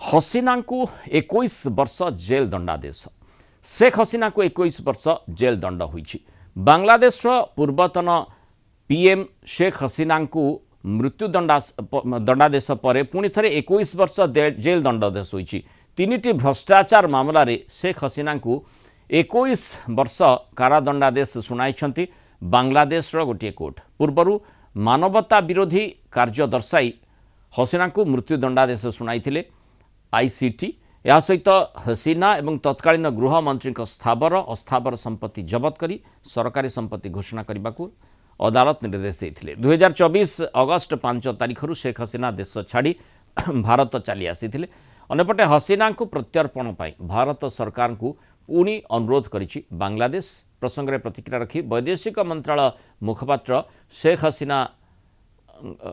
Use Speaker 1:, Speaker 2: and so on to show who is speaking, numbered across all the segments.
Speaker 1: हसीना को 21 वर्ष जेल दंडादेश। शेख हसीना को 21 वर्ष जेल दंड होईछि। बांग्लादेश पूर्वतन पीएम शेख हसीना को मृत्यु दंडादेश पर पुणी थे 21 वर्ष जेल दंडादेश होईछि। तीनिटी भ्रष्टाचार मामला रे शेख हसीना को 21 वर्ष कारादंडादेश शुणाई बांग्लादेश गोटे कोर्ट। पूर्वर मानवता विरोधी कार्य दर्शाई हसीना को मृत्यु दंडादेश शुणाई आईसीटी। यह सहित हसीना एवं तत्कालीन गृह मंत्री स्थावर अस्थावर संपत्ति जबत करी सरकारी संपत्ति घोषणा करने को अदालत निर्देश देते। 2024 अगस्ट 5 तारिख शेख हसीना देश छाड़ी भारत चली आसी। अन्यपटे हसीना को प्रत्यर्पण पर भारत सरकार को पुणी अनुरोध करिछि बांग्लादेश। प्रसंग में प्रतिक्रिया रखी वैदेशिक मंत्रालय मुखपात्र शेख हसीना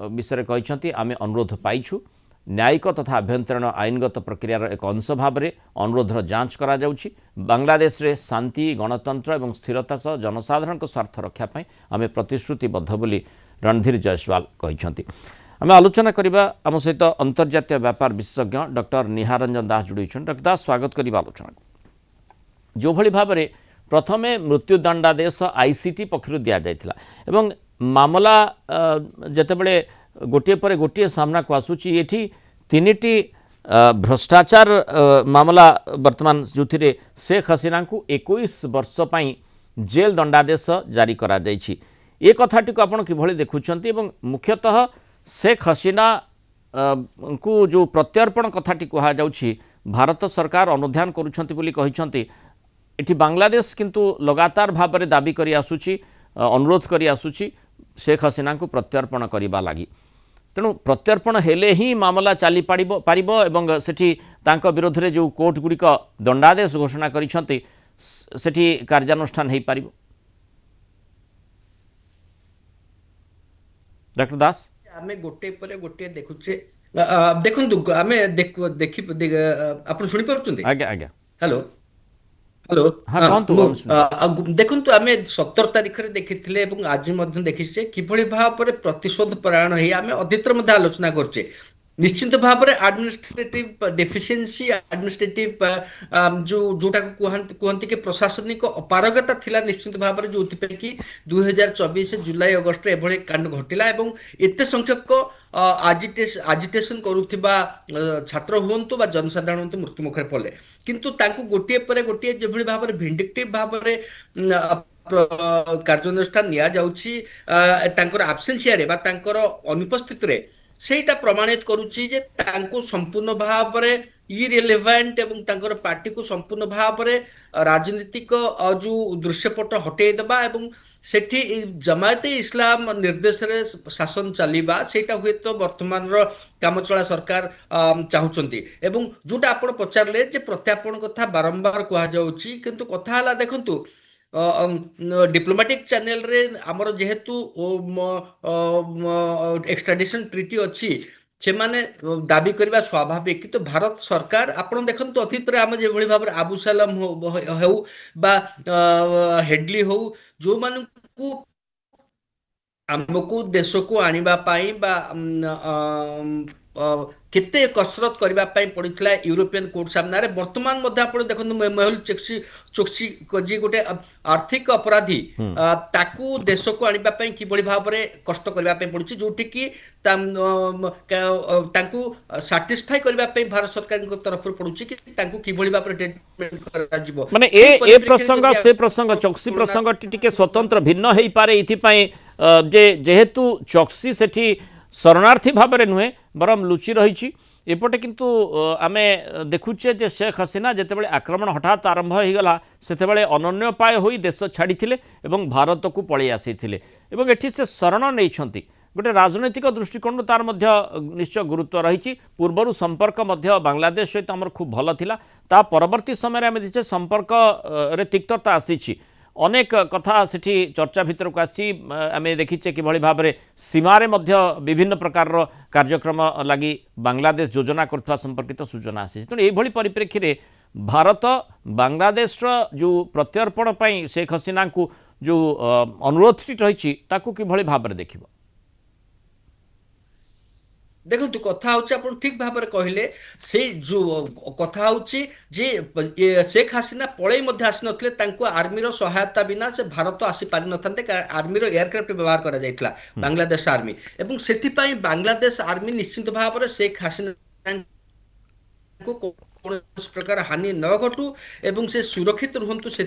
Speaker 1: विषय कहते आम अनुरोध पाइछु। न्यायिक तथा आभ्यंतरीण आईनगत प्रक्रियार एक अंश भाव में अनुरोधर जांच करा जाउछि। बांग्लादेश रे शांति गणतंत्र एवं स्थिरता सह जनसाधारण स्वार्थ रक्षापी आम प्रतिश्रुतिबद्ध बोली रणधीर जयसवाल कहते। आम आलोचना करबा आम सहित अंतर्जातीय व्यापार विशेषज्ञ डॉक्टर निहारंजन दास जोड़ी। डॉक्टर दास स्वागत करबा आलोचना। जो भली भाव में प्रथमे मृत्यु दंडादेश आईसीटी पक्षर दि जाइथिला एवं मामला जेतेबेले गोटे पर गोटे सामना को आसूची एठी तीनिटी भ्रष्टाचार मामला वर्तमान जो शेख हसीना को 21 वर्ष पई जेल दंडादेश जारी करा जाइछि। ए कथाटी को आपण किभଳି देखुछंती एवं मुख्यतः शेख हसीना को जो प्रत्यर्पण कथाटी कहा जाउछि भारत सरकार अनुध्यान करूछंती बोली कहिछंती। एठी बांग्लादेश किंतु लगातार भाव में दाबी करी आसूची अनुरोध करी आसूची शेख हसीना को प्रत्यर्पण करने लगी। तेणु प्रत्यर्पण हेले ही मामला चली पारिबो एवं सेठी तांको विरोध रे जो कोर्ट गुड़िक दंडादेश घोषणा करिसेंती सेठी कार्यानुष्ठान हो पारिबो। डॉक्टर दास
Speaker 2: आमे गोटे पर गोटे देखुचे देखंतु आमे देखि आपण सुनि पारुचंती।
Speaker 1: आज्ञा आज्ञा
Speaker 2: हेलो हेलो देखु आम 17 तारिख में देखी आज देखीचे किभली भाव में प्रतिशोध परायण हो आम अतीतर आलोचना करचे। निश्चित भाव में एडमिनिस्ट्रेटिव डेफिशिएंसी एडमिनिस्ट्रेटिव जो जोटा कहते कि प्रशासनिक अपारगता थिला निश्चित भाव में जो कि 2024 जुलाई अगस्ट एभली कांड घटिला एवं एते संख्यक आजिटेशन करुथिबा छात्र हुंतु बा जनसाधारण हुंतु मृत्यु मुखरे पड़े किंतु तांको गोटे पर गोटे जेभली भाव में भिंडिक्टिव भाव में कार्यानुष्ठान निया जाउछि तांकर एब्सेंसिया रे बा तांकर अनुपस्थिति रे सेटा प्रमाणित करुछि जे तांको संपूर्ण भाव में इरेलेवेंट एवं तांकर पार्टी को संपूर्ण भाव में राजनीतिक जो दृश्यपट हटै देबा एवं सेठी जमायते इस्लाम निर्देश रे शासन चलीबा सेटा हुए तो वर्तमान कामचला सरकार चाहुचंती एवं जोटा आपण पचारले जे प्रत्यापन कथा बारंबार कहा जाउछि किंतु कथा हला देखंतु डिप्लोमेटिक चैनल रे हमर जेहेतु एक्सट्राडिशन ट्रीटी अच्छी से माने दाबी करबा स्वाभाविक किंतु भारत सरकार आपण देखंतु अतीत रे हम जे भली भाव आबू सलाम हो बा हेडली हो जो मान को हमको देश को आनिबा पाई बा केते कसरत करबा पाई पड़ितला यूरोपियन कोर्ट सामना रे वर्तमान मध्ये आपण देखंतु मेहुल चोक्सी जी गोटे आर्थिक अपराधी ताकू देश को आनिबा पाई कि बड़ी भाव रे कष्ट करबा पाई पड़ुछि जोठी कि तांकू सैटिस्फाई करबा पाई भारत सरकार को तरफ पड़ुछि कि तांकू कि बड़ी भाव रे ट्रीटमेंट करा जिवो
Speaker 1: माने ए प्रसंग से प्रसंग चोक्सी प्रसंग टिके स्वतंत्र भिन्न हेई पारे इथि पाई जे जेहेतु चोक्सी सेठी शरणार्थी भाव में नुहे बरम लुचि रही एपटे किंतु आमे देखुचे जे शेख हसीना जितेबाला आक्रमण हठात आरंभ हो गला सेतेबाला अनन्योपाय होई देश छाड़ी एवं भारत को पलि आसी एवं एठी से शरण नहीं गोटे राजनैतिक दृष्टिकोण तार मध्य निश्चय गुरुत्व रही। पूर्वर संपर्क मध्य बांग्लादेश सहित आमर खूब भल थिला ता परवर्ती समय आम देखिए संपर्क रे तिक्तता आसी अनेक कथा सेठी चर्चा भितर को आसी आम देखीचे कि भाव में सीमारे मध्य विभिन्न प्रकार कार्यक्रम लगी बांग्लादेश योजना करथवा संपर्कित सूचना आसी। तेणु यही परिप्रेक्षी रे भारत बांग्लादेश जो प्रत्यर्पण पई शेख हसीना को जो अनुरोध रही ताकू कि भाव में देखिबो।
Speaker 2: देखो कथा हूँ ठीक भाव में कहले से जो कथा हूँ जे शेख हसीना पलई आसी ना आर्मीर सहायता बिना से भारत आसी पारि न आर्मीर एयरक्राफ्ट व्यवहार करा जायतिला बांग्लादेश आर्मी एवं से बांग्लादेश आर्मी निश्चित भाव में शेख हसीना को कौन प्रकार हानि न घटू एवं से सुरक्षित रुहतु से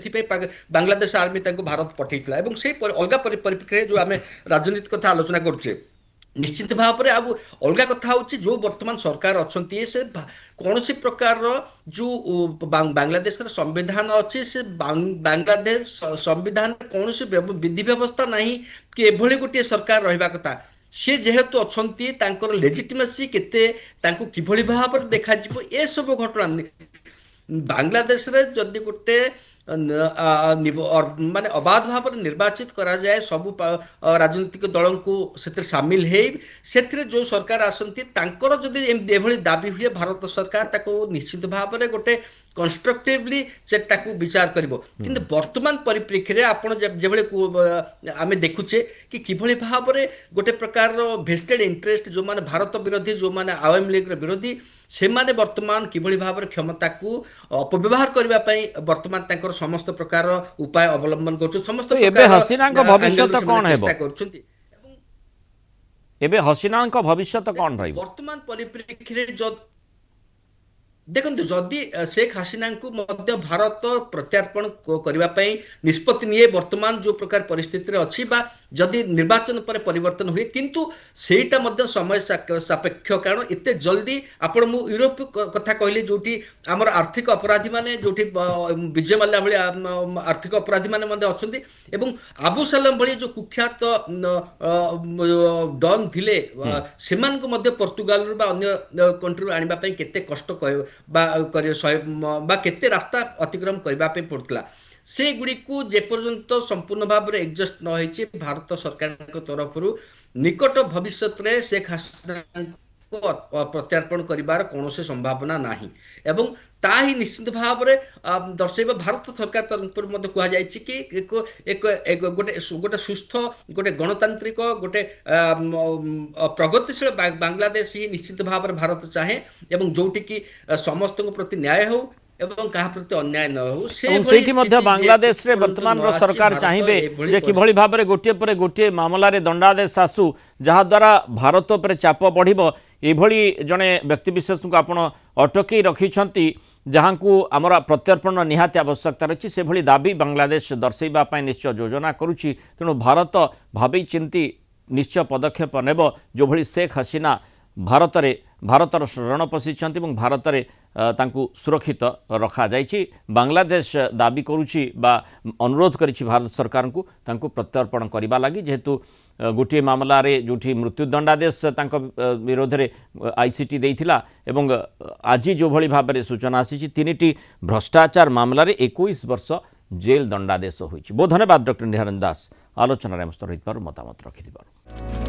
Speaker 2: बांग्लादेश आर्मी भारत पठेला अलग परिप्रेक्षी जो आम राजनीति कथा आलोचना करुचे निश्चित भाव में अब अलग कथा हूँ जो वर्तमान सरकार अच्छा से कौन सी प्रकार जो बांग्लादेश संविधान अच्छी से बांग्लादेश संविधान कौन सी विधि व्यवस्था नहीं कि एभली गोटे सरकार रहा कथा सी जेहेतु अच्छा लेजिटिमेसी केते किभली भाव में देखा ए सब घटना बांग्लादेश रे जदि गोटे माने अबाध भाव में निर्वाचित करा जाए सबु राजनीतिक दल को सामिल है जो सरकार आसती जदि एभली दाबी हुए भारत सरकार ताको निश्चित भाव में गोटे कंस्ट्रक्टिवली से विचार करिवो किंतु वर्तमान परिप्रेक्षी रे आपण जेभली आमे देखुचे कि किभली भाव में गोटे प्रकार भेस्टेड इंटरेस्ट जो माने भारत विरोधी जो माने आवामी लीग विरोधी से माने वर्तमान किभली भाव में क्षमता को अपव्यवहार करबा पई वर्तमान तांकर समस्त प्रकार उपाय अवलंबन करछु समस्त
Speaker 1: एबे हसीना को भविष्य तो कोन हेबो एबे हसीना को भविष्य तो कोन रहइबो
Speaker 2: वर्तमान परिप्रेक्षी रे जो देखो जदि शेख हसीना को मध्य भारत प्रत्यार्पण करने निष्पत्ति निये वर्तमान जो प्रकार परिस्थिति अच्छी जदि निर्वाचन पर परिवर्तन हुए किंतु सेटा मध्य समय सापेक्ष कारण एते जल्दी आपण मु यूरोप कथा कहली जोटी आमर आर्थिक अपराधी माने जोटी विजय माल्या भली आर्थिक अपराधी माने मध्य अछंती एवं आबू सलाम भली जो कुख्यात डन थिले सेमान को मध्य पोर्तुगाल बा अन्य कंट्री आनिबा पई केते कष्ट केते रास्ता अतिक्रम करने पड़ता से गुड़ी को जेपर्यंत संपूर्ण भाव में एडजस्ट न होइछि भारत सरकार तरफ निकट भविष्य में शेख हसीना को प्रत्यार्पण करिवार कौन से संभावना नहीं एवं ताही निश्चित भाव में दर्शेब भारत सरकार तरफ कह जाए कि एक गोटे सुस्थ गोटे गणतांत्रिक गोटे प्रगतिशील बांग्लादेश ही निश्चित भाव में भारत चाहे एवं जोटी की समस्त प्रति न्याय हो एवं कहा प्रति अन्याय न हो
Speaker 1: से बांग्लादेश रे वर्तमान सरकार चाहिए जे किभली भाव में गोटे पर गोटे मामला रे दंडादेश आसू जहा द्वारा भारत पर चाप बढ़िबो एभली जने व्यक्तिविशेष को आपण अटकी रखिछंती जहाँ को आमर प्रत्यर्पण निहाती आवश्यकता रही से भली दाबी बांग्लादेश दर्शाइबा निश्चय योजना करुच्ची तेणु भारत भावी चिंती निश्चय पदक्षेप नेब जो भली शेख हसीना भारतर शरण पशिंट भारत में सुरक्षित रखा जाइछि बांग्लादेश दाबी करुच्ची बा अनुरोध करिछि भारत सरकार को तांको प्रत्यर्पण करने लगी जेहेतु गोटे मामला रे जोठी मृत्युदंडादेश विरोध में आईसीटी देइथिला एवं आज जो भली भाव में सूचना आसी तीनिटी भ्रष्टाचार मामला रे 21 वर्ष जेल दंडादेश होइछि। बहुत धन्यवाद डॉक्टर निहारन दास आलोचना मत मतामत रखि।